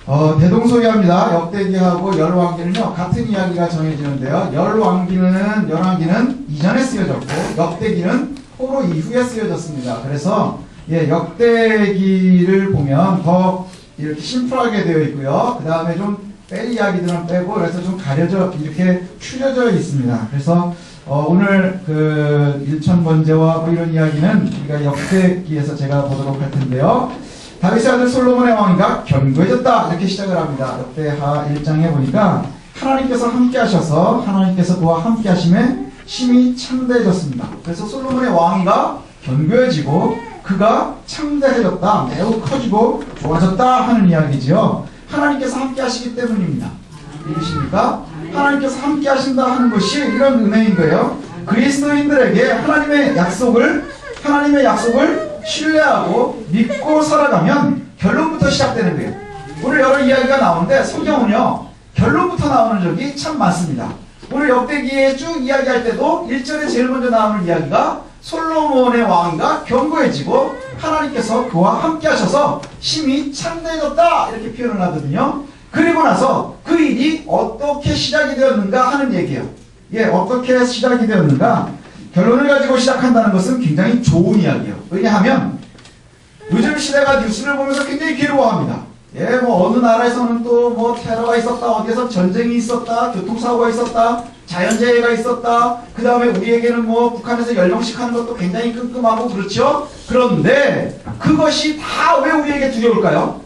대동소이합니다. 역대기하고 열왕기는요, 같은 이야기가 정해지는데요. 열왕기는 이전에 쓰여졌고, 역대기는 포로 이후에 쓰여졌습니다. 그래서, 역대기를 보면 더 이렇게 심플하게 되어 있고요. 그 다음에 좀 뺄 이야기들은 빼고, 그래서 좀 가려져, 이렇게 추려져 있습니다. 그래서, 오늘 일천번제와 뭐 이런 이야기는 우리가 역대기에서 제가 보도록 할 텐데요. 다윗의 아들 솔로몬의 왕위가 견고해졌다 이렇게 시작을 합니다. 역대하 1장에 보니까 하나님께서 함께 하셔서 하나님께서 그와 함께 하심에 심히 창대해졌습니다. 그래서 솔로몬의 왕위가 견고해지고 그가 창대해졌다, 매우 커지고 좋아졌다 하는 이야기지요. 하나님께서 함께 하시기 때문입니다. 믿으십니까? 하나님께서 함께 하신다 하는 것이 이런 은혜인 거예요. 그리스도인들에게 하나님의 약속을 신뢰하고 믿고 살아가면 결론부터 시작되는 거예요. 오늘 여러 이야기가 나오는데 성경은요, 결론부터 나오는 적이 참 많습니다. 오늘 역대기에 쭉 이야기할 때도 1절에 제일 먼저 나오는 이야기가 솔로몬의 왕위가 견고해지고 하나님께서 그와 함께 하셔서 심히 창대해졌다 이렇게 표현을 하거든요. 그리고 나서 그 일이 어떻게 시작이 되었는가 하는 얘기예요. 어떻게 시작이 되었는가? 결론을 가지고 시작한다는 것은 굉장히 좋은 이야기예요. 왜냐하면 요즘 시대가 뉴스를 보면서 굉장히 괴로워합니다. 뭐 어느 나라에서는 또 뭐 테러가 있었다, 어디에서 전쟁이 있었다, 교통사고가 있었다, 자연재해가 있었다, 그 다음에 우리에게는 뭐 북한에서 열병식 하는 것도 굉장히 끔끔하고 그렇죠? 그런데 그것이 다 왜 우리에게 두려울까요?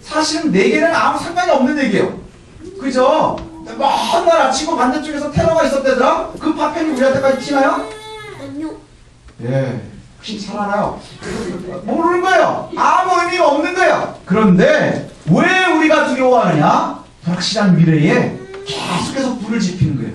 사실은 내게는 아무 상관이 없는 얘기예요. 그죠? 먼 나라 치고 반대쪽에서 테러가 있었대더라? 그 파편이 우리한테까지 치나요? 아니요. 혹시 잘 알아요? 모르는 거예요. 아무 의미가 없는 거예요. 그런데 왜 우리가 두려워하느냐? 불확실한 미래에 계속해서 불을 지피는 거예요.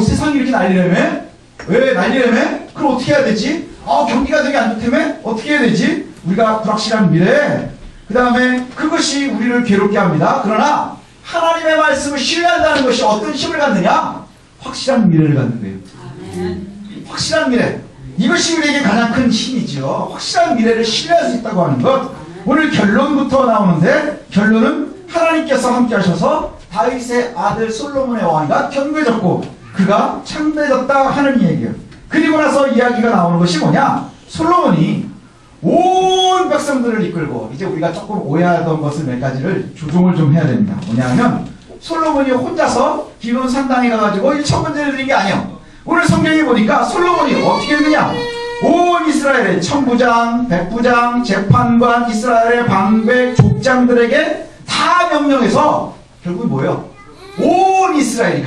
세상이 이렇게 난리라며? 왜 난리라며? 그럼 어떻게 해야 되지? 경기가 되게 안 좋다며? 어떻게 해야 되지? 우리가 불확실한 미래에 그 다음에 그것이 우리를 괴롭게 합니다. 그러나 하나님의 말씀을 신뢰한다는 것이 어떤 힘을 갖느냐? 확실한 미래를 갖는 거예요. 확실한 미래. 이것이 우리에게 가장 큰 힘이죠. 확실한 미래를 신뢰할 수 있다고 하는 것. 오늘 결론부터 나오는데 결론은 하나님께서 함께 하셔서 다윗의 아들 솔로몬의 왕위가 견고해졌고 그가 창대해졌다 하는 얘기예요. 그리고 나서 이야기가 나오는 것이 뭐냐? 솔로몬이 온 백성들을 이끌고, 이제 우리가 조금 오해하던 것을 몇 가지를 조정을 좀 해야 됩니다. 뭐냐면 솔로몬이 혼자서 기브온 산당에 가가지고 1,000번제를 드린 게 아니에요. 오늘 성경에 보니까 솔로몬이 어떻게 했느냐? 온 이스라엘의 천부장, 백부장, 재판관, 이스라엘의 방백, 족장들에게 다 명령해서 결국 뭐예요? 온 이스라엘이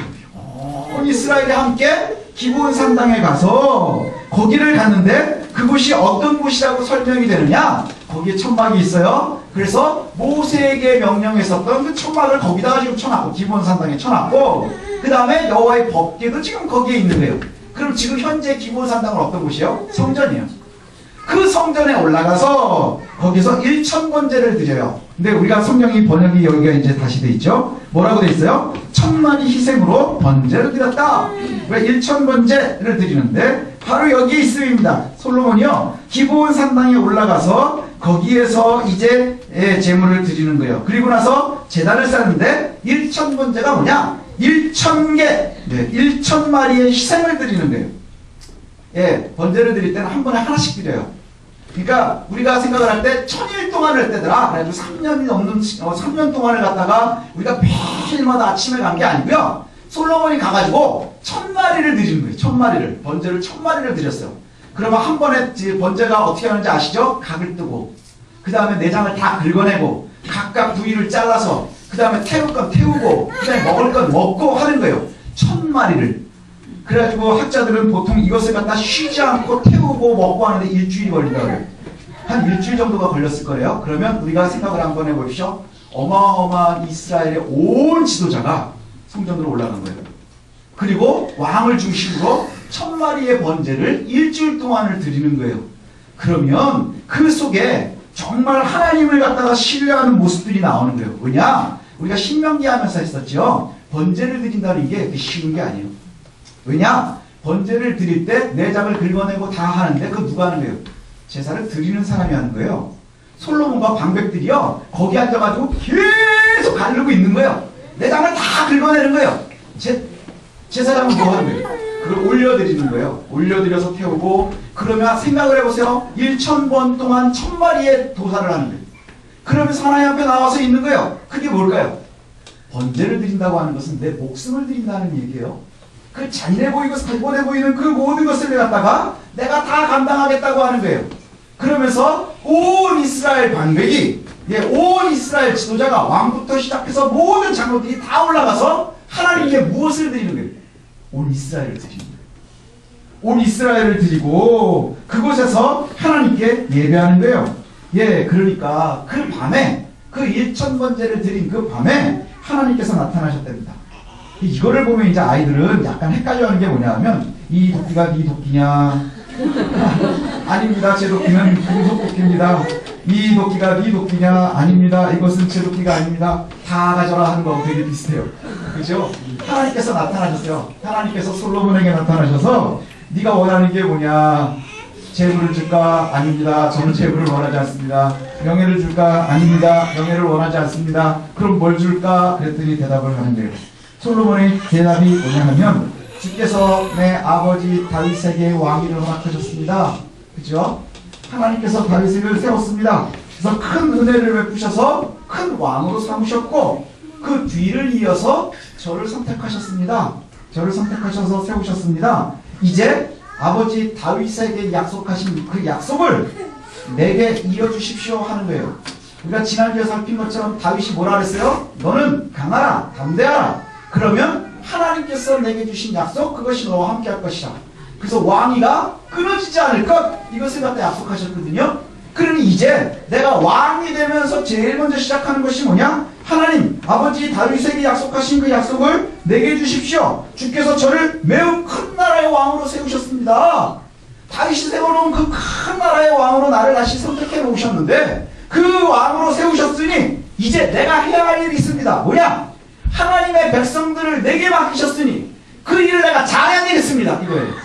함께 기브온 산당에 가서 거기를 갔는데 그곳이 어떤 곳이라고 설명이 되느냐? 거기에 천막이 있어요. 그래서 모세에게 명령했었던 그 천막을 거기다가 지금 쳐놨고, 기브온 산당에 쳐놨고, 그 다음에 여호와의 법궤도 지금 거기에 있는 거예요. 그럼 지금 현재 기브온 산당은 어떤 곳이에요? 성전이에요. 그 성전에 올라가서 거기서 1,000번제를 드려요. 근데 우리가 성경이 번역이 여기가 이제 다시 돼 있죠. 뭐라고 돼 있어요? 1,000마리 희생으로 번제를 드렸다. 왜 1,000번제를 드리는데 바로 여기에 있습니다. 솔로몬이요, 기브온 산당에 올라가서 거기에서 이제 제물을 드리는 거예요. 그리고 나서 제단을 쌓는데 1,000번제가 뭐냐? 1,000개, 1,000마리의 희생을 드리는 거예요. 번제를 드릴 때는 한 번에 하나씩 드려요. 그러니까 우리가 생각을 할 때 1,000일 동안을 했대더라. 그래가지고 3년이 넘는 3년 동안을 갔다가 우리가 매일마다 아침에 간 게 아니고요. 솔로몬이 가가지고 1,000마리를 드리는 거예요. 1,000마리를. 번제를 1,000마리를 드렸어요. 그러면 한 번에 번제가 어떻게 하는지 아시죠? 각을 뜨고, 그 다음에 내장을 다 긁어내고, 각각 부위를 잘라서, 그 다음에 태울 건 태우고, 그 다음에 먹을 건 먹고 하는 거예요. 1,000마리를. 그래가지고 학자들은 보통 이것을 갖다 쉬지 않고 태우고 먹고 하는데 일주일이 걸린다고 해요. 한 일주일 정도가 걸렸을 거예요. 그러면 우리가 생각을 한번 해보십시오. 어마어마한 이스라엘의 온 지도자가 성전으로 올라간 거예요. 그리고 왕을 중심으로 1,000마리의 번제를 일주일 동안을 드리는 거예요. 그러면 그 속에 정말 하나님을 갖다가 신뢰하는 모습들이 나오는 거예요. 왜냐? 우리가 신명기 하면서 했었죠. 번제를 드린다는 게 쉬운 게 아니에요. 왜냐? 번제를 드릴 때 내장을 긁어내고 다 하는데 그거 누가 하는 거예요? 제사를 드리는 사람이 하는 거예요. 솔로몬과 방백들이요, 거기 앉아가지고 계속 가르고 있는 거예요. 내장을 다 긁어내는 거예요. 제사장은 뭐 하는 거예요? 그걸 올려드리는 거예요. 올려드려서 태우고, 그러면 생각을 해보세요. 1000번 동안 1000마리의 도사를 하는 거예요. 그러면서 하나님 앞에 나와서 있는 거예요. 그게 뭘까요? 번제를 드린다고 하는 것은 내 목숨을 드린다는 얘기예요. 그 잔인해 보이고 살벌해 보이는 그 모든 것을 갖다가 내가 다 감당하겠다고 하는 거예요. 그러면서 온 이스라엘 방백이, 온 이스라엘 지도자가 왕부터 시작해서 모든 장로들이 다 올라가서 하나님께 무엇을 드리는 거예요? 온 이스라엘을 드리는 거예요. 온 이스라엘을 드리고 그곳에서 하나님께 예배하는 거예요. 그러니까 그 밤에, 그 1000번제를 드린 그 밤에 하나님께서 나타나셨답니다. 이거를 보면 이제 아이들은 약간 헷갈려하는 게 뭐냐 하면, 이 도끼가 네 도끼냐? 아닙니다. 제 도끼는 금속 도끼입니다. 이 도끼가 네 도끼냐? 아닙니다. 이것은 제 도끼가 아닙니다. 다 가져라 하는 거하고 되게 비슷해요. 그죠? 하나님께서 나타나셨어요. 하나님께서 솔로몬에게 나타나셔서 네가 원하는 게 뭐냐? 재물을 줄까? 아닙니다. 저는 재물을 원하지 않습니다. 명예를 줄까? 아닙니다. 명예를 원하지 않습니다. 그럼 뭘 줄까? 그랬더니 대답을 하는 거예요. 솔로몬의 대답이 뭐냐 하면, 주께서 내 아버지 다윗에게 왕위를 허락하셨습니다. 그죠? 하나님께서 다윗을 세웠습니다. 그래서 큰 은혜를 베푸셔서 큰 왕으로 삼으셨고, 그 뒤를 이어서 저를 선택하셨습니다. 저를 선택하셔서 세우셨습니다. 이제 아버지 다윗에게 약속하신 그 약속을 내게 이어주십시오 하는 거예요. 우리가 지난주에 살핀 것처럼 다윗이 뭐라 그랬어요? 너는 강하라, 담대하라. 그러면 하나님께서 내게 주신 약속, 그것이 너와 함께 할 것이다. 그래서 왕위가 끊어지지 않을 것, 이것을 갖다 약속하셨거든요. 그러니 이제 내가 왕이 되면서 제일 먼저 시작하는 것이 뭐냐? 하나님, 아버지 다윗에게 약속하신 그 약속을 내게 주십시오. 주께서 저를 매우 큰 나라의 왕으로 세우셨습니다. 다윗이 세워놓은 그 큰 나라의 왕으로 나를 다시 선택해 놓으셨는데, 그 왕으로 세우셨으니 이제 내가 해야 할 일이 있습니다. 뭐냐? 하나님의 백성들을 내게 맡기셨으니 그 일을 내가 잘해야 되겠습니다. 이거예요.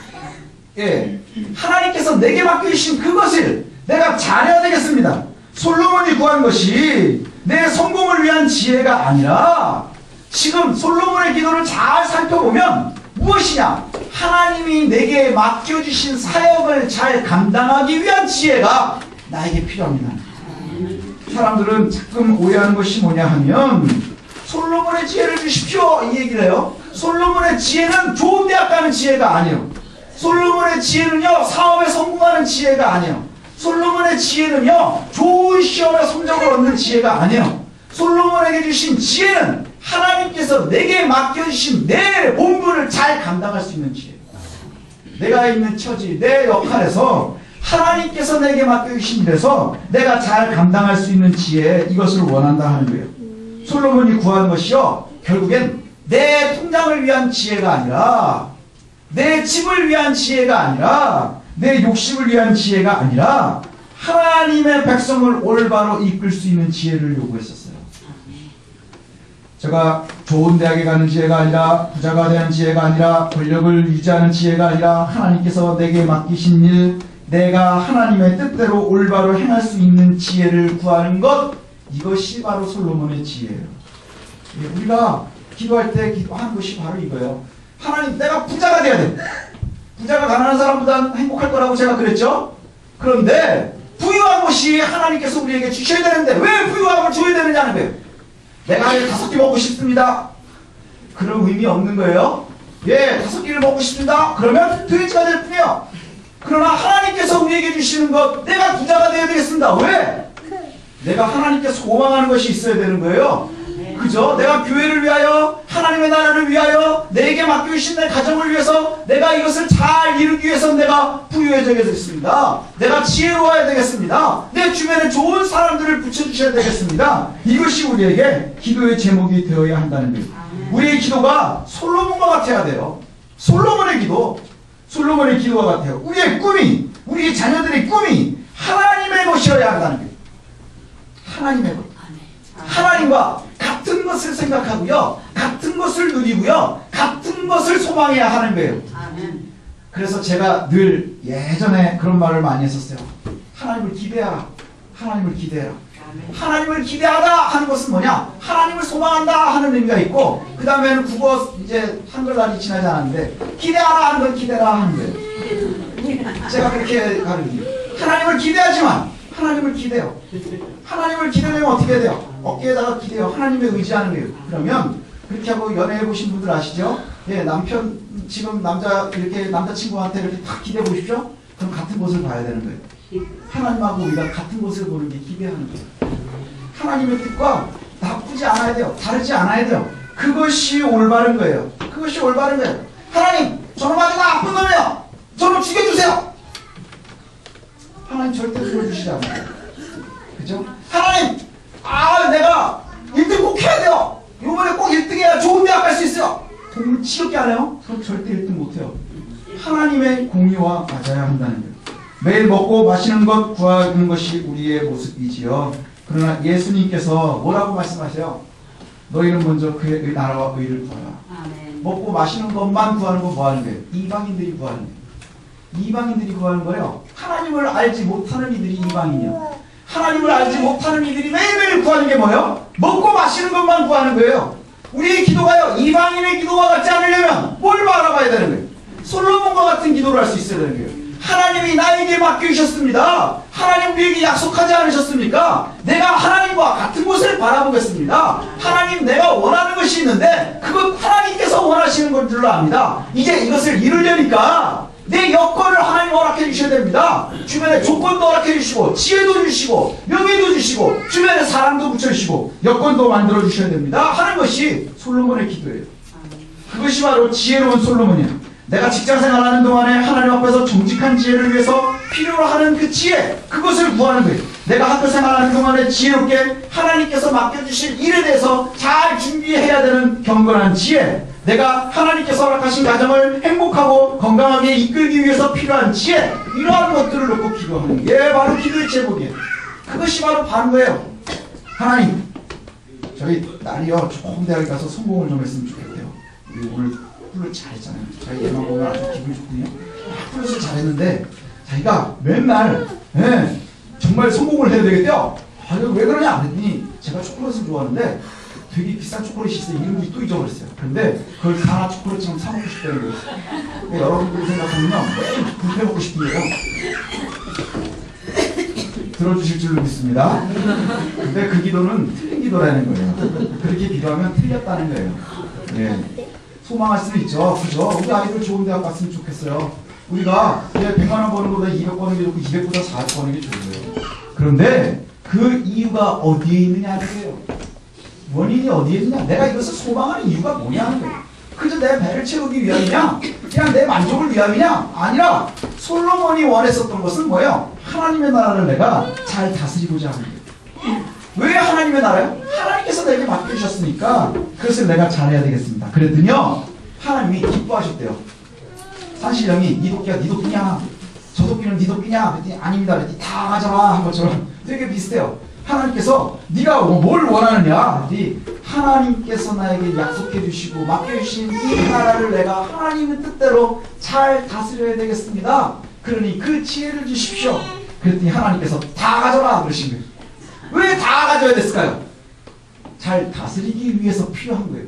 하나님께서 내게 맡기신 그것을 내가 잘해야 되겠습니다. 솔로몬이 구한 것이 내 성공을 위한 지혜가 아니라, 지금 솔로몬의 기도를 잘 살펴보면 무엇이냐? 하나님이 내게 맡겨주신 사역을 잘 감당하기 위한 지혜가 나에게 필요합니다. 사람들은 가끔 오해하는 것이 뭐냐 하면, 솔로몬의 지혜를 주십시오 이 얘기를 해요. 솔로몬의 지혜는 좋은 대학 가는 지혜가 아니에요. 솔로몬의 지혜는요, 사업에 성공하는 지혜가 아니에요. 솔로몬의 지혜는요, 좋은 시험에 성적을 얻는 지혜가 아니에요. 솔로몬에게 주신 지혜는 하나님께서 내게 맡겨주신 내 본분을 잘 감당할 수 있는 지혜. 내가 있는 처지, 내 역할에서 하나님께서 내게 맡겨주신 일에서 내가 잘 감당할 수 있는 지혜, 이것을 원한다 하는 거예요. 솔로몬이 구한 것이요, 결국엔 내 통장을 위한 지혜가 아니라, 내 집을 위한 지혜가 아니라, 내 욕심을 위한 지혜가 아니라, 하나님의 백성을 올바로 이끌 수 있는 지혜를 요구했었어요. 제가 좋은 대학에 가는 지혜가 아니라, 부자가 되는 지혜가 아니라, 권력을 유지하는 지혜가 아니라, 하나님께서 내게 맡기신 일, 내가 하나님의 뜻대로 올바로 행할 수 있는 지혜를 구하는 것, 이것이 바로 솔로몬의 지혜예요. 우리가 기도할 때 기도하는 것이 바로 이거예요. 하나님, 내가 부자가 돼야 돼. 부자가 가난한 사람보다 행복할 거라고 제가 그랬죠? 그런데 부유한 것이 하나님께서 우리에게 주셔야 되는데 왜 부유함을 줘야 되느냐는 거예요. 내가 5끼 먹고 싶습니다. 그런 의미 없는 거예요. 5끼를 먹고 싶습니다. 그러면 돼지가 될 뿐이에요. 그러나 하나님께서 우리에게 주시는 것, 내가 부자가 되어야 되겠습니다. 왜? 내가 하나님께 소망하는 것이 있어야 되는 거예요. 그죠? 내가 교회를 위하여, 하나님의 나라를 위하여, 내게 맡겨주신 내 가정을 위해서, 내가 이것을 잘 이루기 위해서 내가 부유해져야 되겠습니다. 내가 지혜로워야 되겠습니다. 내 주변에 좋은 사람들을 붙여주셔야 되겠습니다. 이것이 우리에게 기도의 제목이 되어야 한다는 거예요. 우리의 기도가 솔로몬과 같아야 돼요. 솔로몬의 기도와 같아요. 우리의 꿈이, 우리 자녀들의 꿈이 하나님의 것이어야 한다는 거예요. 하나님의 것. 하나님과 같은 것을 생각하고요, 같은 것을 누리고요, 같은 것을 소망해야 하는 거예요. 그래서 제가 늘 예전에 그런 말을 많이 했었어요. 하나님을 기대하라. 하나님을 기대해라. 하나님을 기대하다 하는 것은 뭐냐? 하나님을 소망한다 하는 의미가 있고, 그 다음에는 국어 이제 한글날이 지나지 않았는데 기대하라 하는 건 기대라 하는 거예요. 제가 그렇게 가르쳐요. 하나님을 기대하지만 하나님을 기대요. 하나님을 기대려면 어떻게 해야 돼요? 어깨에다가 기대요. 하나님에 의지하는 거예요. 그러면 그렇게 하고 연애해 보신 분들 아시죠? 예, 남편 지금 남자친구한테 이렇게 딱 기대해 보십시오. 그럼 같은 곳을 봐야 되는 거예요. 하나님하고 우리가 같은 곳을 보는 게 기대하는 거예요. 하나님의 뜻과 나쁘지 않아야 돼요. 다르지 않아야 돼요. 그것이 올바른 거예요. 그것이 올바른 거예요. 하나님, 저놈 아주 나쁜 놈이에요. 저놈 죽여주세요. 하나님 절대 죽여주시지 않아요. 그죠? 하나님, 내가 1등 꼭 해야 돼요. 이번에 꼭 1등 해야 좋은 대학 갈 수 있어요. 공부 지겹게 안 해요? 그럼 절대 1등 못 해요. 하나님의 공의와 맞아야 한다는 거예요. 매일 먹고 마시는 것 구하는 것이 우리의 모습이지요. 그러나 예수님께서 뭐라고 말씀하세요? 너희는 먼저 그의 나라와 의를 구하라. 아멘. 먹고 마시는 것만 구하는 건 뭐 하는 거예요? 이방인들이 구하는 거예요. 이방인들이 구하는 거예요. 하나님을 알지 못하는 이들이 이방인이요. 하나님을 알지 못하는 이들이 매일매일 구하는 게 뭐예요? 먹고 마시는 것만 구하는 거예요. 우리의 기도가요, 이방인의 기도와 같지 않으려면 뭘 바라봐야 되는 거예요? 솔로몬과 같은 기도를 할 수 있어야 되는 거예요. 하나님이 나에게 맡겨주셨습니다. 하나님 우리에게 약속하지 않으셨습니까? 내가 하나님과 같은 곳을 바라보겠습니다. 하나님, 내가 원하는 것이 있는데 그것 하나님께서 원하시는 건 줄로 압니다. 이제 이것을 이루려니까 내 여건을 하나님 허락해 주셔야 됩니다. 주변에 조건도 허락해 주시고 지혜도 주시고 명예도 주시고 주변에 사랑도 붙여주시고 여건도 만들어 주셔야 됩니다 하는 것이 솔로몬의 기도예요. 그것이 바로 지혜로운 솔로몬이에요. 내가 직장생활하는 동안에 하나님 앞에서 정직한 지혜를 위해서 필요로 하는 그 지혜, 그것을 구하는 거예요. 내가 학교생활하는 동안에 지혜롭게 하나님께서 맡겨주실 일에 대해서 잘 준비해야 되는 경건한 지혜, 내가 하나님께서 허락하신 가정을 행복하고 건강하게 이끌기 위해서 필요한 지혜, 이러한 것들을 놓고 기도하는 게 바로 기도의 제목이에요. 그것이 바로 바른 거예요. 하나님, 저희 딸이요 조금 대학에 가서 성공을 좀 했으면 좋겠대요. 우리 오늘 플루 잘했잖아요. 제가 얘만 보면 아주 기분이 좋거든요. 플루를 잘했는데 자기가 맨날 정말 성공을 해야 되겠대요. 왜 그러냐 그랬더니 제가 초콜릿을 좋아하는데 되게 비싼 초콜릿이 있어요. 이름이 또 잊어버렸어요. 그런데 그걸 하나 초콜릿처럼 사먹고 싶다는 거예요. 그러니까 여러분들이 생각하면요, 불패 먹고 싶은 거예요. 들어주실 줄로 믿습니다. 근데 그 기도는 틀린 기도라는 거예요. 그렇게 기도하면 틀렸다는 거예요. 예. 소망할 수는 있죠. 그죠? 우리 아이들 좋은 대학 갔으면 좋겠어요. 우리가 100만 원 버는 것보다 200 버는 게 좋고 200보다 400 버는 게 좋은데요. 그런데 그 이유가 어디에 있느냐는 거예요. 원인이 어디에 있느냐? 내가 이것을 소망하는 이유가 뭐냐는 거예요. 그저 내 배를 채우기 위함이냐? 그냥 내 만족을 위함이냐? 아니라 솔로몬이 원했었던 것은 뭐예요? 하나님의 나라를 내가 잘 다스리고자 하는 거예요. 왜 하나님의 나라요? 하나님께서 내게 맡겨주셨으니까 그것을 내가 잘해야 되겠습니다. 그랬더니요, 하나님이 기뻐하셨대요. 산신령이 네 도끼가 네 도끼냐? 저 도끼는 네 도끼냐? 그랬더니 아닙니다. 그랬더니 다 가져와 한 것처럼 되게 비슷해요. 하나님께서 네가 뭘 원하느냐? 그랬더니 하나님께서 나에게 약속해 주시고 맡겨주신 이 나라를 내가 하나님의 뜻대로 잘 다스려야 되겠습니다. 그러니 그 지혜를 주십시오. 그랬더니 하나님께서 다 가져라 그러신 거예요. 왜 다 가져야 됐을까요? 잘 다스리기 위해서 필요한 거예요.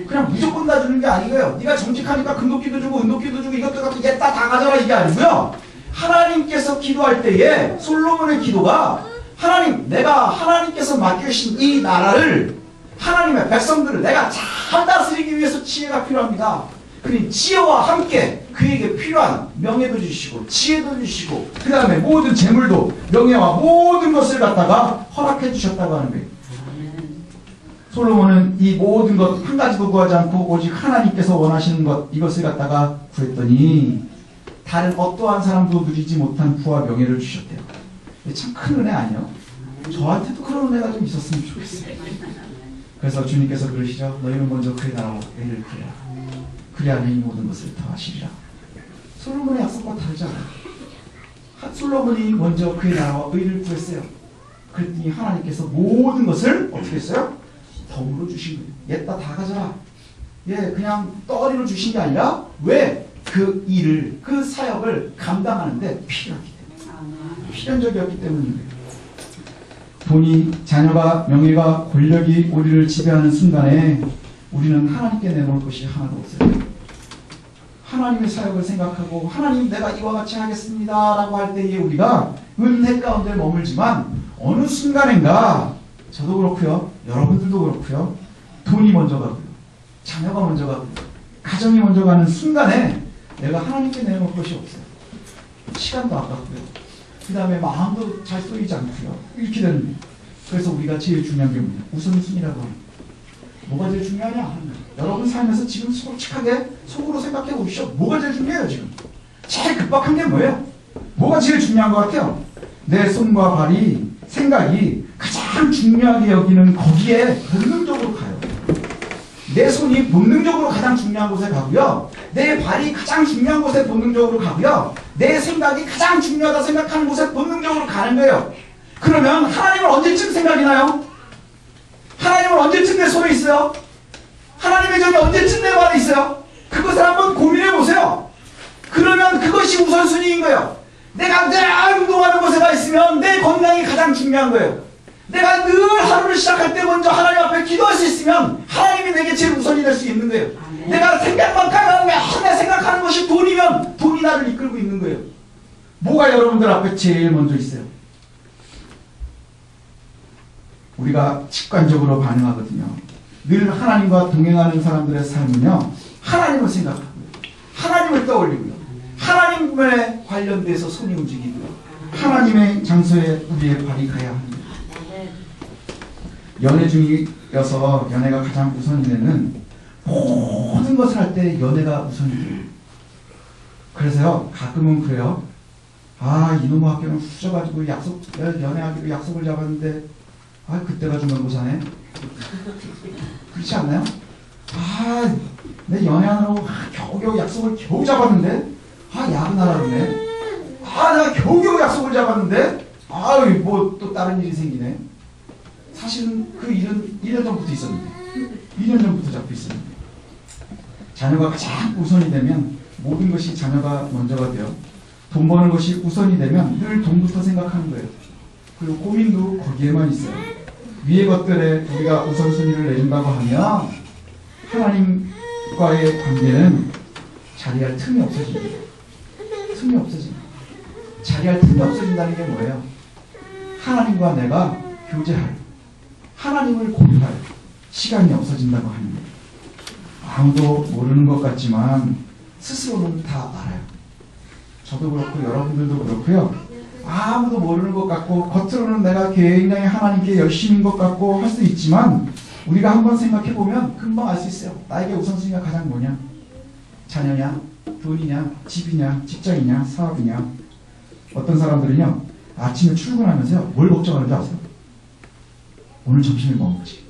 그냥 무조건 다 주는 게 아니고요. 네가 정직하니까 금도끼도 주고 은도끼도 주고 이것도 갖고 얘다 다 가져라 이게 아니고요. 하나님께서 기도할 때에 솔로몬의 기도가 하나님, 내가 하나님께서 맡겨주신 이 나라를 하나님의 백성들을 내가 잘 다스리기 위해서 지혜가 필요합니다. 그러니 지혜와 함께 그에게 필요한 명예도 주시고 지혜도 주시고 그 다음에 모든 재물도 명예와 모든 것을 갖다가 허락해 주셨다고 하는 거예요. 솔로몬은 이 모든 것 한 가지도 구하지 않고 오직 하나님께서 원하시는 것 이것을 갖다가 구했더니 다른 어떠한 사람도 누리지 못한 부와 명예를 주셨대요. 참 큰 은혜 아니에요? 저한테도 그런 은혜가 좀 있었으면 좋겠어요. 그래서 주님께서 그러시죠. 너희는 먼저 그의 나라와 의를 구해라. 그리하면 이 모든 것을 더하시리라. 솔로몬의 약속과 다르잖아요. 솔로몬이 먼저 그의 나라와 의를 구했어요. 그랬더니 하나님께서 모든 것을 어떻게 했어요? 덤으로 주신 거예요. 얘다 다 가져라. 예, 그냥 떠리로 주신 게 아니라 왜? 그 일을, 그 사역을 감당하는데 필요하기 때문에. 필연적이었기 때문인 거예요. 돈이, 자녀가, 명예가, 권력이 우리를 지배하는 순간에 우리는 하나님께 내놓을 것이 하나도 없어요. 하나님의 사역을 생각하고 하나님 내가 이와 같이 하겠습니다 라고 할 때에 우리가 은혜 가운데 머물지만 어느 순간인가 저도 그렇고요, 여러분들도 그렇고요, 돈이 먼저 가고요, 자녀가 먼저 가고요, 가정이 먼저 가는 순간에 내가 하나님께 내놓을 것이 없어요. 시간도 아깝고요, 그 다음에 마음도 잘 쏘이지 않고요, 이렇게 되는 거예요. 그래서 우리가 제일 중요한 게 뭐냐, 우선순위라고 합니다. 뭐가 제일 중요하냐? 여러분 삶에서 지금 솔직하게 속으로 생각해 보십시오. 뭐가 제일 중요해요 지금? 제일 급박한 게 뭐예요? 뭐가 제일 중요한 것 같아요? 내 손과 발이, 생각이 가장 중요하게 여기는 거기에 본능적으로 가요. 내 손이 본능적으로 가장 중요한 곳에 가고요, 내 발이 가장 중요한 곳에 본능적으로 가고요, 내 생각이 가장 중요하다 생각하는 곳에 본능적으로 가는 거예요. 그러면 하나님을 언제쯤 생각이 나요? 하나님은 언제쯤 내 손에 있어요? 하나님의 점이 언제쯤 내 발에 있어요? 그것을 한번 고민해 보세요. 그러면 그것이 우선순위인 거예요. 내가 늘 운동하는 곳에 가 있으면 내 건강이 가장 중요한 거예요. 내가 늘 하루를 시작할 때 먼저 하나님 앞에 기도할 수 있으면 하나님이 내게 제일 우선이 될 수 있는 거예요. 내가 생각만 가는 게 하나 생각하는 것이 돈이면 돈이 나를 이끌고 있는 거예요. 뭐가 여러분들 앞에 제일 먼저 있어요? 우리가 직관적으로 반응하거든요. 늘 하나님과 동행하는 사람들의 삶은요, 하나님을 생각하고요, 하나님을 떠올리고요, 하나님에 관련돼서 손이 움직이고요, 하나님의 장소에 우리의 발이 가야 합니다. 연애 중이어서 연애가 가장 우선이 되는, 모든 것을 할 때 연애가 우선이 돼요. 그래서요, 가끔은 그래요. 아, 이놈의 학교는 후져가지고 연애하기로 약속을 잡았는데 아, 그때가 중간고사네. 그렇지 않나요? 아, 내 연애하느라고 겨우겨우 약속을 겨우 잡았는데 아, 야근하라 그러네. 아, 내가 겨우겨우 약속을 잡았는데 아, 뭐 또 다른 일이 생기네. 사실은 그 일은 1년 전부터 있었는데, 2년 전부터 잡혀 있었는데, 자녀가 가장 우선이 되면 모든 것이 자녀가 먼저가 돼요. 돈 버는 것이 우선이 되면 늘 돈부터 생각하는 거예요. 그리고 고민도 거기에만 있어요. 위의 것들에 우리가 우선순위를 내린다고 하면 하나님과의 관계는 자리할 틈이 없어집니다. 틈이 없어집니다. 자리할 틈이 없어진다는 게 뭐예요? 하나님과 내가 교제할, 하나님을 공유할 시간이 없어진다고 하는 거예요. 아무도 모르는 것 같지만 스스로는 다 알아요. 저도 그렇고 여러분들도 그렇고요. 아무도 모르는 것 같고 겉으로는 내가 굉장히 하나님께 열심인 것 같고 할 수 있지만 우리가 한번 생각해 보면 금방 알 수 있어요. 나에게 우선순위가 가장 뭐냐? 자녀냐? 돈이냐? 집이냐? 직장이냐? 사업이냐? 어떤 사람들은요, 아침에 출근하면서요, 뭘 걱정하는지 아세요? 오늘 점심에 뭐 먹지?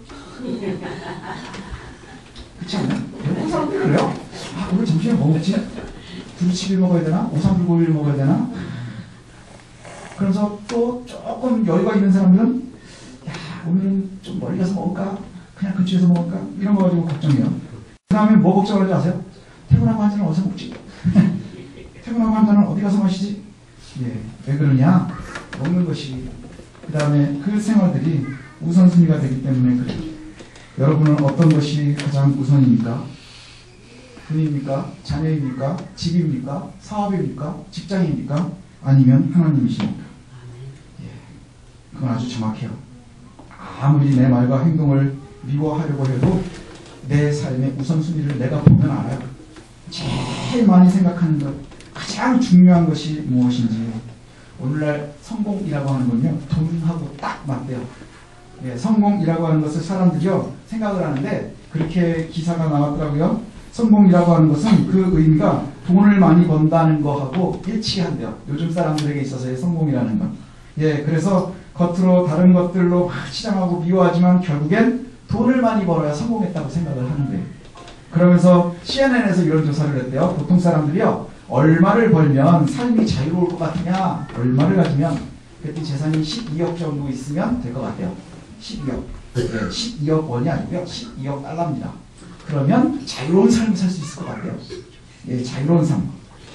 그렇지 않나요? 대부분 사람들이 그래요. 아, 오늘 점심에 뭐 먹지? 두루치기를 먹어야 되나? 오삼불고기를 먹어야 되나? 그래서 또 조금 여유가 있는 사람들은 야, 오늘은 좀 멀리 가서 먹을까? 그냥 근처에서 먹을까? 이런 거 가지고 걱정해요. 그 다음에 뭐 걱정하는지 아세요? 퇴근하고 한 잔은 어디서 먹지? 퇴근하고 한 잔은 어디 가서 마시지? 예, 왜 그러냐? 먹는 것이, 그 다음에 그 생활들이 우선순위가 되기 때문에 그래요. 여러분은 어떤 것이 가장 우선입니까? 돈입니까? 자녀입니까? 집입니까? 사업입니까? 직장입니까? 아니면 하나님이십니까? 예, 그건 아주 정확해요. 아무리 내 말과 행동을 미워하려고 해도 내 삶의 우선순위를 내가 보면 알아요. 제일 많이 생각하는 것, 가장 중요한 것이 무엇인지. 오늘날 성공이라고 하는 건요, 돈하고 딱 맞대요. 예, 성공이라고 하는 것을 사람들이요 생각을 하는데, 그렇게 기사가 나왔더라고요. 성공이라고 하는 것은 그 의미가 돈을 많이 번다는 거하고 일치한대요. 요즘 사람들에게 있어서의 성공이라는 건. 예, 그래서 겉으로 다른 것들로 막 치장하고 미워하지만 결국엔 돈을 많이 벌어야 성공했다고 생각을 하는 거예요. 그러면서 CNN에서 이런 조사를 했대요. 보통 사람들이요, 얼마를 벌면 삶이 자유로울 것 같으냐, 얼마를 가지면, 그랬더니 재산이 12억 정도 있으면 될 것 같아요. 12억. 네, 12억 원이 아니고요, 12억 달러입니다. 그러면 자유로운 삶을 살 수 있을 것 같아요. 예, 자유로운 삶.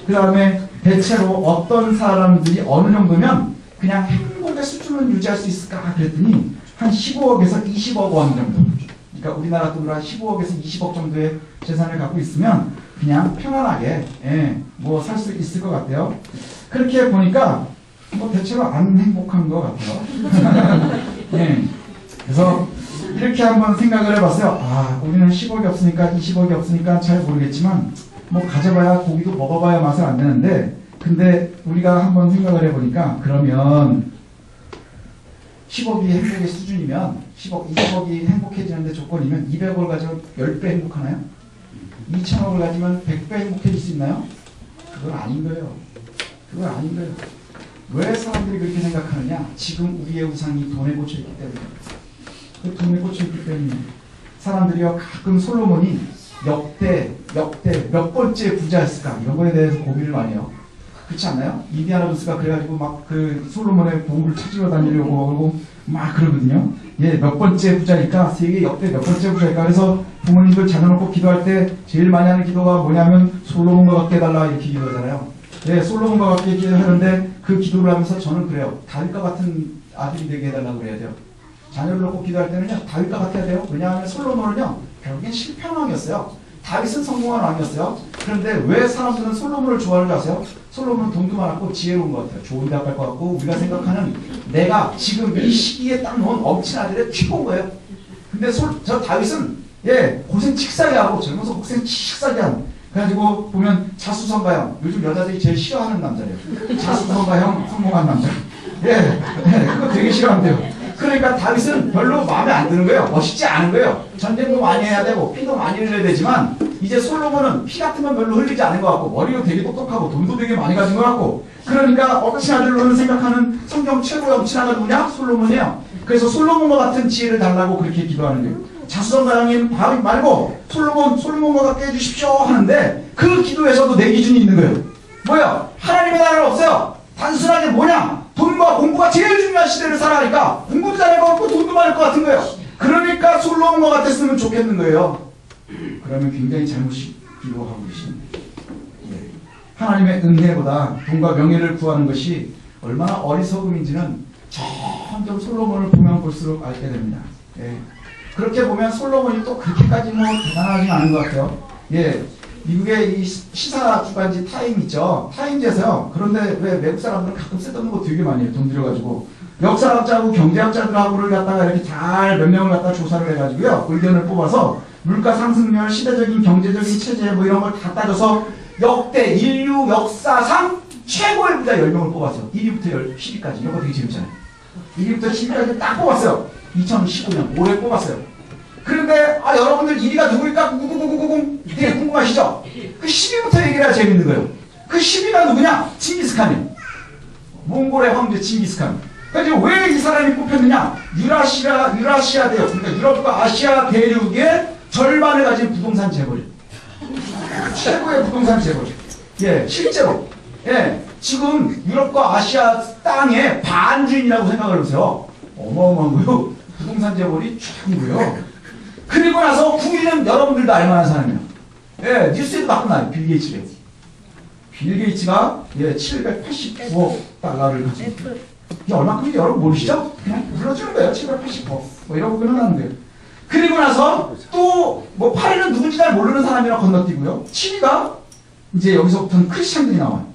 그 다음에 대체로 어떤 사람들이 어느 정도면 그냥 행복의 수준을 수는 유지할 수 있을까 그랬더니 한 15억에서 20억 원 정도. 그러니까 우리나라 돈으로 한 15억에서 20억 정도의 재산을 갖고 있으면 그냥 편안하게 뭐 살 수 있을 것 같아요. 그렇게 보니까 뭐 대체로 안 행복한 것 같아요. 그래서 이렇게 한번 생각을 해봤어요. 아, 우리는 10억이 없으니까 20억이 없으니까 잘 모르겠지만 뭐 가져봐야 고기도 먹어봐야 맛을 안 되는데, 근데 우리가 한번 생각을 해보니까 그러면 10억이 행복의 수준이면 10억, 20억이 행복해지는데 조건이면 200억을 가지고 10배 행복하나요? 2천억을 가지면 100배 행복해질 수 있나요? 그건 아닌 거예요. 그건 아닌 거예요. 왜 사람들이 그렇게 생각하느냐? 지금 우리의 우상이 돈에 꽂혀있기 때문에. 그 돈에 꽂혀있기 때문에 사람들이요, 가끔 솔로몬이 역대 몇 번째 부자였을까? 이런 거에 대해서 고민을 많이 해요. 그렇지 않나요? 인디아나 존스가 그래가지고 막 그 솔로몬의 보물을 찾으러 다니려고 그러고 막 그러거든요. 예, 몇 번째 부자일까? 세계 역대 몇 번째 부자일까? 그래서 부모님들 자녀 놓고 기도할 때 제일 많이 하는 기도가 뭐냐면 솔로몬과 같게 해달라 이렇게 기도하잖아요. 예, 솔로몬과 같게 기도하는데 그 기도를 하면서 저는 그래요. 다윗과 같은 아들이 되게 해달라고 그래야 돼요. 자녀를 놓고 기도할 때는요, 다윗과 같게 해야 돼요. 왜냐하면 솔로몬은요, 결국엔 실패한 왕이었어요. 다윗은 성공한 왕이었어요. 그런데 왜 사람들은 솔로몬을 좋아하는 줄 아세요? 솔로몬은 돈도 많았고 지혜로운 것 같아요. 좋은 대학 갈 것 같고, 우리가 생각하는 내가 지금 이 시기에 딱 놓은 엄친 아들의 최고인 거예요. 근데 저 다윗은 고생 칙사게 하고 젊어서 고생 칙사게 한, 그래가지고 보면 자수성가형, 요즘 여자들이 제일 싫어하는 남자래요. 자수성가형 성공한 남자. 그거 되게 싫어한대요. 그러니까 다윗은 별로 마음에 안 드는 거예요. 멋있지 않은 거예요. 전쟁도 많이 해야 되고 피도 많이 흘려야 되지만, 이제 솔로몬은 피 같은 건 별로 흘리지 않은 것 같고 머리도 되게 똑똑하고 돈도 되게 많이 가진 것 같고, 그러니까 엄친 아들로는 생각하는 성경 최고의 엄친 아들 누구냐? 솔로몬이에요. 그래서 솔로몬과 같은 지혜를 달라고 그렇게 기도하는 거예요. 자수성가형인 다윗 말고 솔로몬과 같게 해주십시오 하는데, 그 기도에서도 내 기준이 있는 거예요. 뭐야? 하나님의 나라는 없어요. 단순하게 뭐냐? 돈과 공부가 제일 중요한 시대를 살아가니까 공부도 잘할 것 같고 돈도 많을 것 같은 거예요. 그러니까 솔로몬과 같았으면 좋겠는 거예요. 그러면 굉장히 잘못이 기도하고 계십니다. 하나님의 은혜보다 돈과 명예를 구하는 것이 얼마나 어리석음인지는 점점 솔로몬을 보면 볼수록 알게 됩니다. 그렇게 보면 솔로몬이 또 그렇게까지 뭐 대단하지 않은 것 같아요. 미국의 이 시사 주간지 타임 있죠. 타임즈에서요. 그런데 왜 외국 사람들은 가끔 쓰던 거 되게 많이 해요. 돈 들여가지고. 역사학자하고 경제학자들하고를 갖다가 이렇게 잘 몇 명을 갖다 조사를 해가지고요. 의견을 뽑아서 물가 상승률, 시대적인 경제적인 체제 뭐 이런 걸 다 따져서 역대 인류 역사상 최고의 부자 10명을 뽑았어요. 1위부터 10위까지. 이런 거 되게 재밌잖아요. 1위부터 10위까지 딱 뽑았어요. 2015년 올해 뽑았어요. 그런데 여러분들 1위가 누구일까? 구구구구구구 되게 궁금하시죠? 그 10위부터 얘기를 해야 재밌는 거예요. 그 10위가 누구냐? 칭기스칸이에요. 몽골의 황제 칭기스칸. 그래서 왜 이 사람이 뽑혔느냐? 유라시아 대륙, 그러니까 유럽과 아시아 대륙의 절반을 가진 부동산 재벌이에요. 최고의 부동산 재벌. 실제로. 지금 유럽과 아시아 땅의 반주인이라고 생각을 해보세요. 어마어마한 거요. 부동산 재벌이 최고고요. 그리고 나서 9위는 여러분들도 알만한 사람이에요. 뉴스에도 가끔 나요. 빌 게이츠래요. 빌 게이츠가 789억 달러를 가지고 있어요. 이게 얼마큼인지 여러분 모르시죠? 그냥 불러주는 거예요. 789억. 뭐 이러고 끊어나는 거예요. 그리고 나서 또 뭐 8위는 누군지 잘 모르는 사람이랑 건너뛰고요. 7위가 이제 여기서부터는 크리스찬들이 나와요.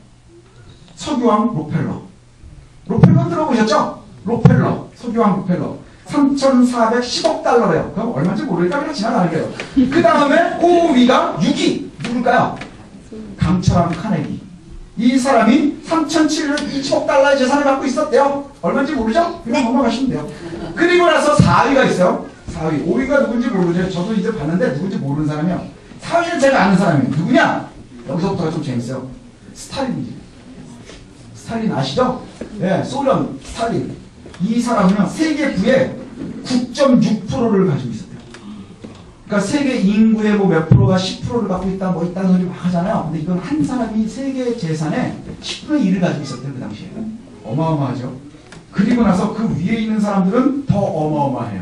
석유왕 록펠러. 록펠러 들어보셨죠? 록펠러. 석유왕 록펠러. 3,410억 달러래요. 그럼 얼마인지 모르니까 그냥 지나가는 거예요. 그 다음에 5위가 6위. 누굴까요? 강철왕 카네기. 이 사람이 3,720억 달러의 재산을 갖고 있었대요. 얼마인지 모르죠? 그냥 넘어가시면 돼요. 그리고 나서 4위가 있어요. 4위. 5위가 누군지 모르죠. 저도 이제 봤는데 누군지 모르는 사람이요. 4위는 제가 아는 사람이에요. 누구냐? 여기서부터가 좀 재밌어요. 스탈린이지. 스탈린 아시죠? 소련 스탈린. 이 사람은요, 세계 부의 9.6%를 가지고 있었대요. 그러니까 세계 인구의 뭐 몇 프로가 10%를 갖고 있다, 뭐 있다는 소리 막 하잖아요. 근데 이건 한 사람이 세계 재산의 10분의 1을 가지고 있었대요, 그 당시에. 어마어마하죠. 그리고 나서 그 위에 있는 사람들은 더 어마어마해요.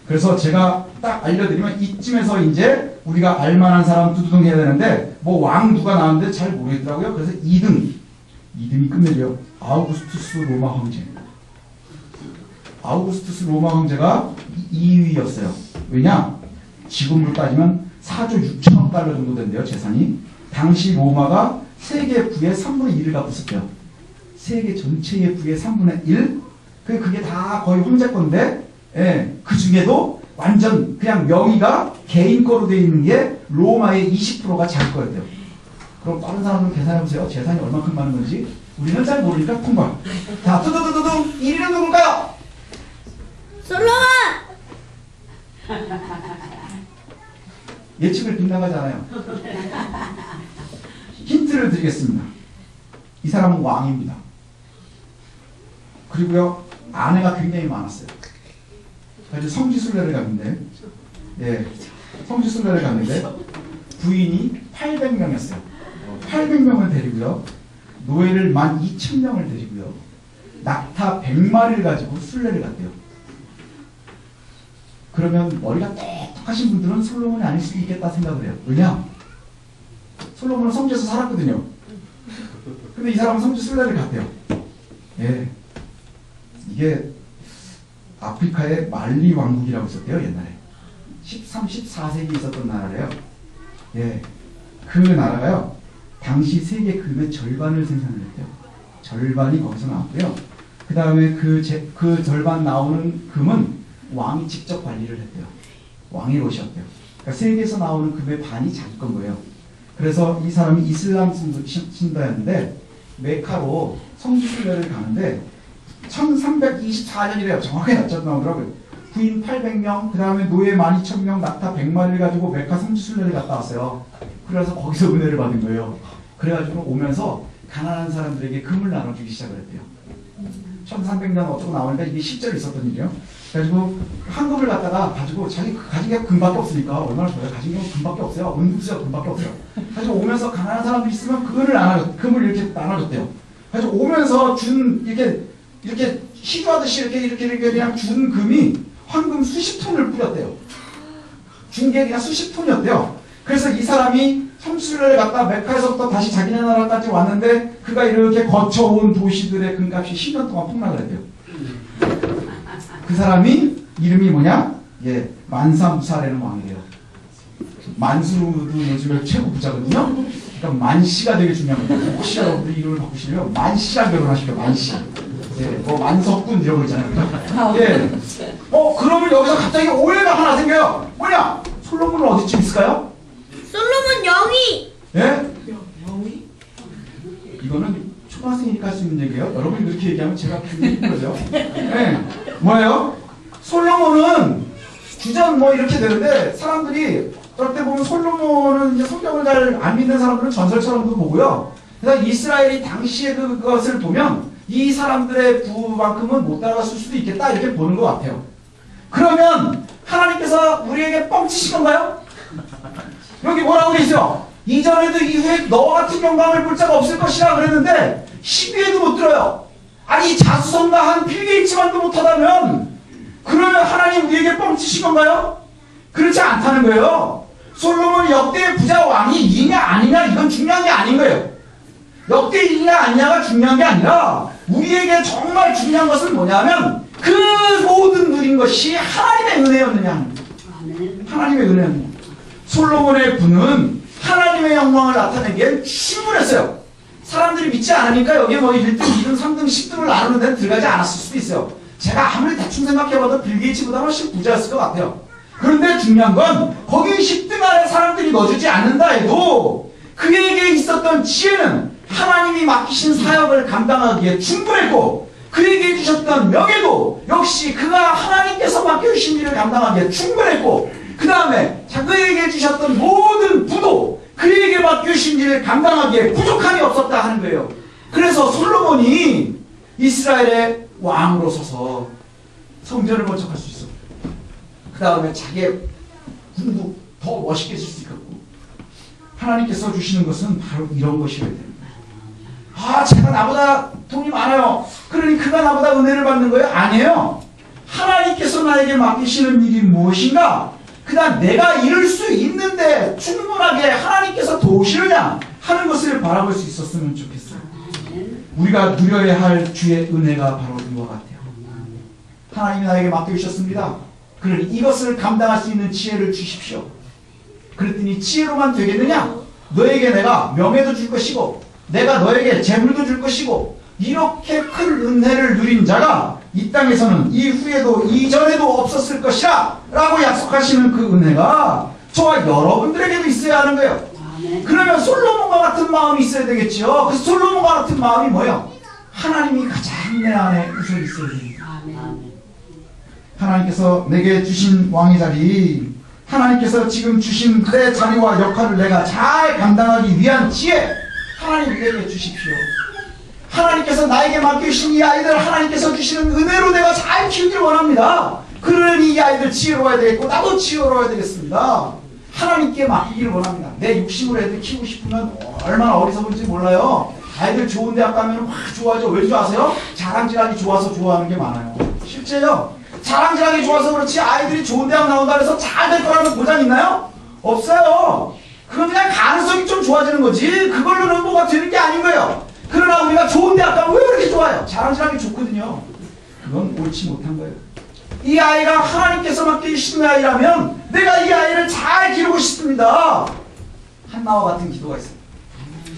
그래서 제가 딱 알려드리면 이쯤에서 이제 우리가 알만한 사람 두두둥 해야 되는데, 뭐 왕 누가 나왔는데 잘 모르겠더라고요. 그래서 2등이 끝내줘요. 아우구스투스 로마 황제. 아우구스투스 로마 황제가 2위였어요. 왜냐? 지금으로 따지면 4조 6천억 달러 정도 된대요, 재산이. 당시 로마가 세계 부의 3분의 1을 갖고 있었대요. 세계 전체의 부의 3분의 1? 그게 다 거의 황제 건데, 예, 그 중에도 완전 그냥 명의가 개인 거로 되어 있는 게 로마의 20%가 자기 거였대요. 그럼 다른 사람들 계산해보세요. 재산이 얼마큼 많은 건지. 우리는 잘 모르니까 통과. 자, 두두두두두 1위는 누굴까요? 솔로몬! 예측을 빗나가잖아요. 힌트를 드리겠습니다. 이 사람은 왕입니다. 그리고요, 아내가 굉장히 많았어요. 그래서 성지순례를 갔는데, 예, 성지순례를 갔는데, 부인이 800명이었어요. 800명을 데리고요, 노예를 12,000명을 데리고요, 낙타 100마리를 가지고 순례를 갔대요. 그러면 머리가 똑똑하신 분들은 솔로몬이 아닐 수도 있겠다 생각을 해요. 왜냐? 솔로몬은 성지에서 살았거든요. 근데 이 사람은 성지 순례를 갔대요. 예. 이게 아프리카의 말리 왕국이라고 있었대요, 옛날에. 13, 14세기에 있었던 나라래요. 예. 그 나라가요, 당시 세계 금의 절반을 생산을 했대요. 절반이 거기서 나왔고요. 그 다음에 그 절반 나오는 금은 왕이 직접 관리를 했대요. 왕의 롯이었대요. 그러니까 세계에서 나오는 금의 반이 자기 건 거예요. 그래서 이 사람이 이슬람 신도였는데 메카로 성지순례를 가는데 1324년이래요. 정확하게 낮춰 나오더라고요. 부인 800명, 그 다음에 노예 12,000명, 낙타 100마리를 가지고 메카 성지순례를 갔다 왔어요. 그래서 거기서 은혜를 받은 거예요. 그래가지고 오면서 가난한 사람들에게 금을 나눠주기 시작을 했대요. 1300년 어쩌고 나오니까 이게 실제로 있었던 일이에요. 그래가지고 한금을 갖다가 가지고 자기 가진 게 금밖에 없으니까 얼마나 좋아요. 가진 게 금밖에 없어요. 은국수가 금밖에 없어요. 가지고 오면서 가난한 사람들이 있으면 금을 이렇게 나눠줬대요. 가지고 오면서 이렇게 희주하듯이 이렇게 그냥 준 금이 황금 수십 톤을 뿌렸대요. 준 게 그냥 수십 톤이었대요. 그래서 이 사람이 성수를 갔다 메카에서부터 다시 자기네 나라까지 왔는데 그가 이렇게 거쳐온 도시들의 금값이 10년 동안 폭락을 했대요. 그 사람이 이름이 뭐냐? 예, 만사무사라는 왕이래요. 만수도 요즘에 최고 부자거든요. 그러니까 만씨가 되게 중요합니다. 혹시 여러분들 이름을 바꾸시려면 만씨랑 결혼하시죠. 만씨. 예, 뭐 만석군 이런 거 있잖아요. 예. 그러면 여기서 갑자기 오해가 하나 생겨요. 뭐냐? 솔로몬은 어디쯤 있을까요? 솔로몬 영이! 예? 영이? 이거는 초등학생이니까 할 수 있는 얘기예요. 여러분이 그렇게 얘기하면 제가 굉장히 힘들어요. 예. 뭐예요? 솔로몬은 주전 뭐 이렇게 되는데 사람들이 어떨 때 보면 솔로몬은 이제 성경을 잘 안 믿는 사람들은 전설처럼도 보고요. 그래서 이스라엘이 당시에 그것을 보면 이 사람들의 부만큼은 못 따라갔을 수도 있겠다 이렇게 보는 것 같아요. 그러면 하나님께서 우리에게 뻥치신 건가요? 여기 뭐라고 되죠? 이전에도 이후에 너와 같은 영광을 볼 자가 없을 것이라 그랬는데 12회도 못 들어요. 아니 자수성가한 빌 게이츠만도 못하다면 그러면 하나님 우리에게 뻥치신 건가요? 그렇지 않다는 거예요. 솔로몬 역대 부자 왕이 이냐 아니냐 이건 중요한 게 아닌 거예요. 역대이냐 아니냐가 중요한 게 아니라 우리에게 정말 중요한 것은 뭐냐면 그 모든 누린 것이 하나님의 은혜였느냐. 하나님의 은혜였느냐. 솔로몬의 부는 하나님의 영광을 나타내기엔 충분했어요. 사람들이 믿지 않으니까 여기에 뭐 1등, 2등, 3등, 10등을 나누는 데는 들어가지 않았을 수도 있어요. 제가 아무리 대충 생각해봐도 빌 게이츠보다 훨씬 부자였을 것 같아요. 그런데 중요한 건 거기 10등 안에 사람들이 넣어주지 않는다 해도 그에게 있었던 지혜는 하나님이 맡기신 사역을 감당하기에 충분했고 그에게 주셨던 명예도 역시 그가 하나님께서 맡겨주신 일을 감당하기에 충분했고 그 다음에 그에게 주셨던 모든 부도 그에게 맡겨주신 일을 감당하기에 부족함이 없었다 하는 거예요. 그래서 솔로몬이 이스라엘의 왕으로 서서 성전을 건축할 수 있어. 그 다음에 자기의 군도 더 멋있게 쓸 수 있고 하나님께서 주시는 것은 바로 이런 것이어야 됩니다. 제가 나보다 돈이 많아요. 그러니 그가 나보다 은혜를 받는 거예요? 아니에요. 하나님께서 나에게 맡기시는 일이 무엇인가? 그 다음 내가 이룰 수 있는데 충분하게 하나님께서 도우시느냐 하는 것을 바라볼 수 있었으면 좋겠어요. 우리가 누려야 할 주의 은혜가 바로 이와 같아요. 하나님이 나에게 맡겨주셨습니다. 그러니 이것을 감당할 수 있는 지혜를 주십시오. 그랬더니 지혜로만 되겠느냐? 너에게 내가 명예도 줄 것이고 내가 너에게 재물도 줄 것이고 이렇게 큰 은혜를 누린 자가 이 땅에서는 이후에도 이전에도 없었을 것이라 라고 약속하시는 그 은혜가 저와 여러분들에게도 있어야 하는 거예요. 그러면 솔로몬과 같은 마음이 있어야 되겠죠. 그 솔로몬과 같은 마음이 뭐예요? 하나님이 가장 내 안에 우선 있어야 됩니다. 하나님께서 내게 주신 왕의 자리, 하나님께서 지금 주신 내 자리와 역할을 내가 잘 감당하기 위한 지혜, 하나님 내게 주십시오. 하나님께서 나에게 맡겨주신 이 아이들 하나님께서 주시는 은혜로 내가 잘 키우길 원합니다. 그러니 이 아이들 지혜로워야 되겠고 나도 지혜로워야 되겠습니다. 하나님께 맡기기를 원합니다. 내 욕심으로 애들 키우고 싶으면 얼마나 어리석은지 몰라요. 아이들 좋은 대학 가면 확 좋아하죠. 왠지 아세요? 자랑질하기 좋아서 좋아하는 게 많아요. 실제요. 자랑질하기 좋아서 그렇지 아이들이 좋은 대학 나온다 해서 잘 될 거라는 보장 있나요? 없어요. 그건 그냥 가능성이 좀 좋아지는 거지 그걸로는 뭐가 되는 게 아닌 거예요. 그러나 우리가 좋은 대학 가면 왜 그렇게 좋아요? 자랑질하기 좋거든요. 그건 옳지 못한 거예요. 이 아이가 하나님께서 맡기신 아이라면 내가 이 아이를 잘 기르고 싶습니다. 한나와 같은 기도가 있어요.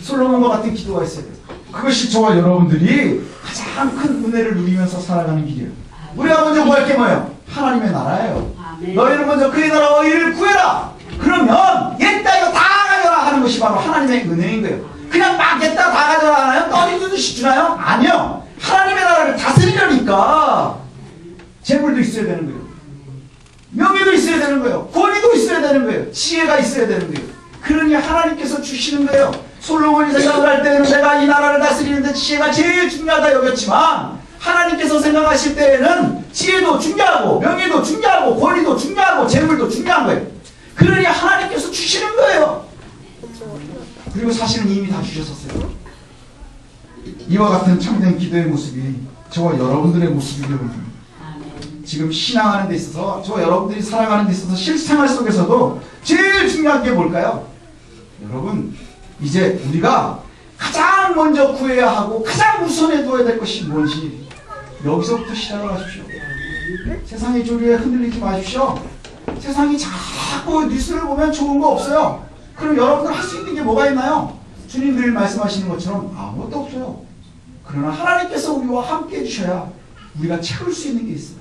솔로몬과 같은 기도가 있어야 돼요. 그것이 저와 여러분들이 가장 큰 은혜를 누리면서 살아가는 길이에요. 우리가 먼저 구할 게 뭐예요? 하나님의 나라예요. 너희는 먼저 그의 나라와 의를 구해라. 그러면 옛다 이거 다 가져라 하는 것이 바로 하나님의 은혜인 거예요. 그냥 막 옛다 다 가져라 하나요? 떠리듯이 주나요? 아니요. 하나님의 나라를 다스리려니까 재물도 있어야 되는 거예요. 명예도 있어야 되는 거예요. 권위도 있어야 되는 거예요. 지혜가 있어야 되는 거예요. 그러니 하나님께서 주시는 거예요. 솔로몬이 생각을 할 때는 내가 이 나라를 다스리는데 지혜가 제일 중요하다 여겼지만 하나님께서 생각하실 때에는 지혜도 중요하고 명예도 중요하고 권위도 중요하고 재물도 중요한 거예요. 그러니 하나님께서 주시는 거예요. 그리고 사실은 이미 다 주셨었어요. 이와 같은 참된 기도의 모습이 저와 여러분들의 모습이거든요. 지금 신앙하는 데 있어서 저와 여러분들이 살아가는 데 있어서 실생활 속에서도 제일 중요한 게 뭘까요? 여러분 이제 우리가 가장 먼저 구해야 하고 가장 우선에 둬야 될 것이 뭔지 여기서부터 시작을 하십시오. 세상의 조류에 흔들리지 마십시오. 세상이 자꾸 뉴스를 보면 좋은 거 없어요. 그럼 여러분들 할 수 있는 게 뭐가 있나요? 주님 늘 말씀하시는 것처럼 아무것도 없어요. 그러나 하나님께서 우리와 함께 해주셔야 우리가 채울 수 있는 게 있어요.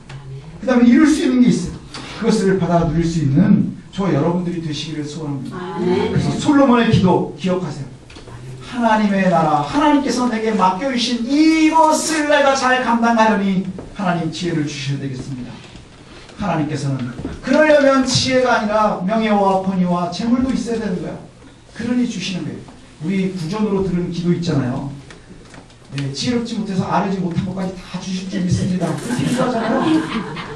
그 다음에 이룰 수 있는 게 있어요. 그것을 받아 누릴 수 있는 저와 여러분들이 되시기를 소원합니다. 그래서 솔로몬의 기도 기억하세요. 하나님의 나라, 하나님께서 내게 맡겨주신 이것을 내가 잘 감당하려니 하나님 지혜를 주셔야 되겠습니다. 하나님께서는 그러려면 지혜가 아니라 명예와 권위와 재물도 있어야 되는 거야. 그러니 주시는 거예요. 우리 구전으로 들은 기도 있잖아요. 네, 지혜롭지 못해서 아뢰지 못한 것까지 다 주실 줄 믿습니다. 그렇게 기도하잖아요.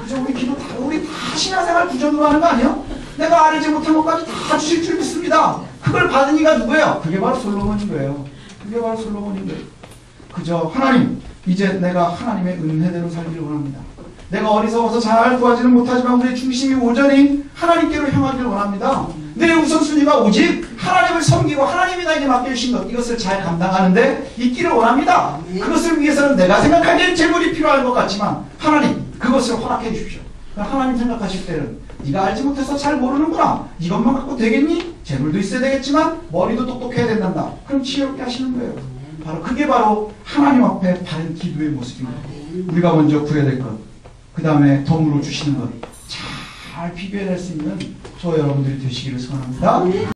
그죠? 우리 기도 다, 우리 다 신앙생활 구전으로 하는 거 아니에요? 내가 아뢰지 못한 것까지 다 주실 줄 믿습니다. 그걸 받은 이가 누구예요? 그게 바로 솔로몬인 거예요. 그게 바로 솔로몬인 거예요. 그저 하나님, 이제 내가 하나님의 은혜대로 살기를 원합니다. 내가 어리석어서 잘 구하지는 못하지만 우리의 중심이 온전히 하나님께로 향하기를 원합니다. 내 우선순위가 오직 하나님을 섬기고 하나님이 나에게 맡겨주신 것 이것을 잘 감당하는데 있기를 원합니다. 그것을 위해서는 내가 생각하기엔 재물이 필요할 것 같지만 하나님 그것을 허락해 주십시오. 하나님 생각하실 때는 네가 알지 못해서 잘 모르는구나. 이것만 갖고 되겠니? 재물도 있어야 되겠지만 머리도 똑똑해야 된단다. 그럼 지혜롭게 하시는 거예요. 바로 그게 바로 하나님 앞에 바른 기도의 모습입니다. 우리가 먼저 구해야 될 것, 그 다음에 덤으로 주시는 것 잘 비교해낼 수 있는 저와 여러분들이 되시기를 소원합니다.